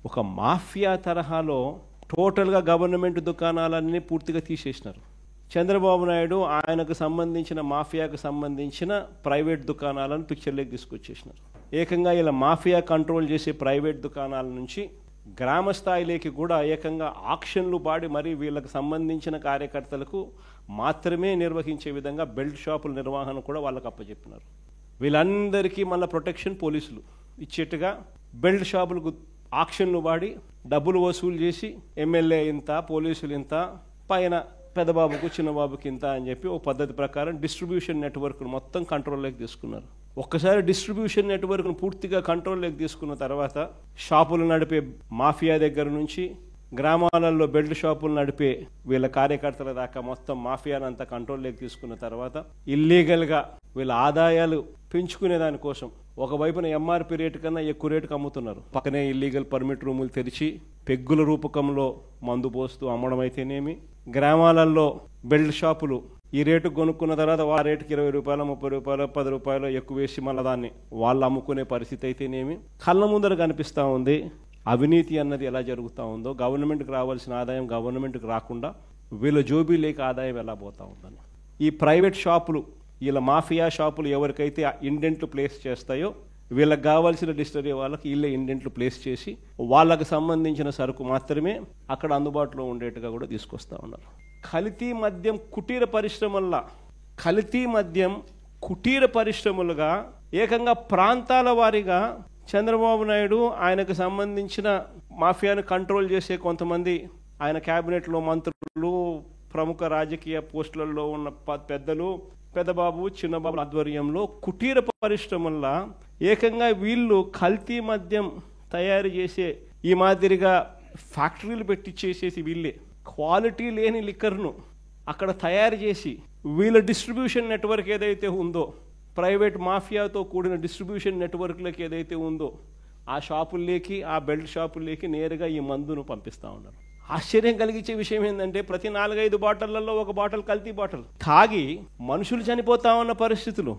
ఒక మాఫియా తరహాలో టోటల్గా గవర్నమెంట్ దుకాణాలన్నీ పూర్తిగా తీసేసినారు. చంద్రబాబు నాయుడు ఆయనకు సంబంధించిన మాఫియాకు సంబంధించిన ప్రైవేట్ దుకాణాలను పిక్చర్లోకి తీసుకొచ్చేసినారు. ఏకంగా ఇలా మాఫియా కంట్రోల్ చేసే ప్రైవేట్ దుకాణాల నుంచి గ్రామ స్థాయిలోకి కూడా ఏకంగా ఆక్షన్లు పాడి మరీ వీళ్ళకి సంబంధించిన కార్యకర్తలకు మాత్రమే నిర్వహించే విధంగా బెల్ట్ షాపుల నిర్వహణ కూడా వాళ్ళకి అప్పచెప్పినారు. వీళ్ళందరికీ మళ్ళీ ప్రొటెక్షన్ పోలీసులు ఇచ్చేట్టుగా బెల్ట్ షాపులకు ఆక్షన్లు పాడి డబ్బులు వసూలు చేసి ఎమ్మెల్యే ఇంత, పోలీసులు ఇంత, పైన పెద్దబాబుకు చిన్నబాబుకి ఇంత అని చెప్పి ఒక పద్ధతి ప్రకారం డిస్ట్రిబ్యూషన్ నెట్వర్క్ను మొత్తం కంట్రోల్లోకి తీసుకున్నారు. ఒక్కసారి డిస్ట్రిబ్యూషన్ నెట్వర్క్ను పూర్తిగా కంట్రోల్లోకి తీసుకున్న తర్వాత షాపులు నడిపే మాఫియా దగ్గర నుంచి గ్రామాలలో బెల్ట్ షాపులు నడిపే వీళ్ళ కార్యకర్తల దాకా మొత్తం మాఫియానంతా కంట్రోల్లోకి తీసుకున్న తర్వాత ఇల్లీగల్గా వీళ్ళ ఆదాయాలు పెంచుకునే దానికోసం ఒకవైపున ఎంఆర్పి రేటు కన్నా ఎక్కువ రేటుకు అమ్ముతున్నారు. పక్కనే ఇల్లీగల్ పర్మిట్ రూములు తెరిచి పెగ్గుల రూపకంలో మందు పోస్తూ అమ్మడం అయితేనేమి, గ్రామాలలో బెల్ట్ షాపులు ఈ రేటు కొనుక్కున్న తర్వాత ఆ రేటుకి 20 రూపాయలు, 30 రూపాయలు, 10 రూపాయలు ఎక్కువ వేసి మళ్ళీ దాన్ని వాళ్ళు అమ్ముకునే పరిస్థితి అయితేనేమి కళ్ళ ముందర కనిపిస్తూ ఉంది. అవినీతి అన్నది ఎలా జరుగుతూ ఉందో, గవర్నమెంట్కి రావాల్సిన ఆదాయం గవర్నమెంట్కి రాకుండా వీళ్ళ జోబీలేకి ఆదాయం ఎలా పోతూ ఉందని. ఈ ప్రైవేట్ షాపులు, వీళ్ళ మాఫియా షాపులు ఎవరికైతే ఇండెంట్లు ప్లేస్ చేస్తాయో వీళ్ళకి కావాల్సిన డిస్టరీ వాళ్ళకి వీళ్ళే ఇండెంట్లు ప్లేస్ చేసి వాళ్ళకు సంబంధించిన సరుకు మాత్రమే అక్కడ అందుబాటులో ఉండేట్టుగా కూడా తీసుకొస్తూ ఉన్నారు. కల్తీ మద్యం కుటీర పరిశ్రమలుగా ఏకంగా ప్రాంతాల వారీగా చంద్రబాబు నాయుడు ఆయనకు సంబంధించిన మాఫియాను కంట్రోల్ చేసే కొంతమంది ఆయన క్యాబినెట్లో మంత్రులు, ప్రముఖ రాజకీయ పోస్టులలో ఉన్న పెద్దలు, పెద్దబాబు చిన్నబాబు ఆధ్వర్యంలో కుటీర పరిశ్రమల్లో ఏకంగా వీళ్ళు కల్తీ మద్యం తయారు చేసే ఈ మాదిరిగా ఫ్యాక్టరీలు పెట్టి చేసేసి వీళ్ళే క్వాలిటీ లేని లిక్కర్ను అక్కడ తయారు చేసి వీళ్ళ డిస్ట్రిబ్యూషన్ నెట్వర్క్ ఏదైతే ఉందో, ప్రైవేట్ మాఫియాతో కూడిన డిస్ట్రిబ్యూషన్ నెట్వర్క్లకి ఏదైతే ఉందో ఆ షాపుల్లోకి, ఆ బెల్ట్ షాపుల్లోకి నేరుగా ఈ మందును పంపిస్తూ ఉన్నారు. ఆశ్చర్యం కలిగించే విషయం ఏంటంటే ప్రతి 4-5 బాటిళ్లలో ఒక బాటిల్ కల్తీ బాటిల్ తాగి మనుషులు చనిపోతా ఉన్న పరిస్థితులు.